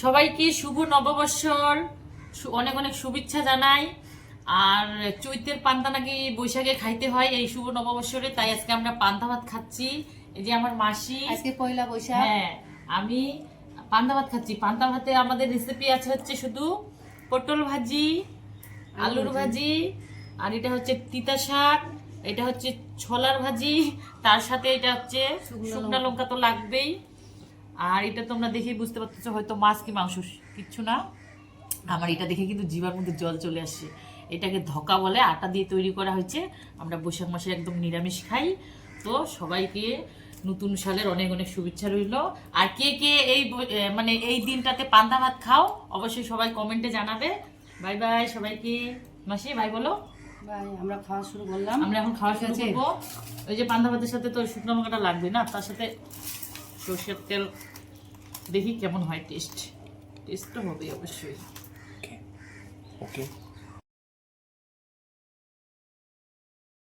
সবাইকে শুভ নববর্ষর অনেক অনেক শুভেচ্ছা জানাই। আর চৈতের পান্তা নাকি বৈশাখে খাইতে হয় এই শুভ নববর্ষরে, তাই আজকে আমরা পান্তা ভাত খাচ্ছি। এই যে আমার মাসি, আজকে পয়লা বৈশাখ। হ্যাঁ, আমি পান্তা ভাত খাচ্ছি। পান্তা ভাতে আমাদের রেসিপি আছে হচ্ছে শুধু পটল ভাজি, আলুর ভাজি, আর এটা হচ্ছে তিতা শাক, এটা হচ্ছে ছোলার ভাজি, তার সাথে এটা হচ্ছে শুকনো লঙ্কা তো লাগবেই। আর এটা তোমরা দেখেই বুঝতে পারতেছো হয়তো মাছ কি মাংস, কিচ্ছু না। আমার এটা দেখে কিন্তু জিভার মধ্যে জল চলে আসছে। এটাকে ধকা বলে, আটা দিয়ে তৈরি করা হয়েছে। আমরা বৈশাখ মাসে একদম নিরামিষ খাই। তো সবাইকে নতুন সালের অনেক অনেক শুভেচ্ছা রইল। আর কে কে মানে এই দিনটাতে পান্তা ভাত খাও অবশ্যই সবাই কমেন্টে জানাবে। বাই বাই সবাইকে। মাসি বাই বলো। ভাই আমরা খাওয়া শুরু করলাম। আমরা এখন খাওয়া শুরু করবো। ওই যে পান্তা ভাতের সাথে তো শুকনো লঙ্কাটা লাগবে না, তার সাথে সর্ষের তেল। দেখি কেমন হয় টেস্ট। টেস্ট তো হবে অবশ্যই। ওকে।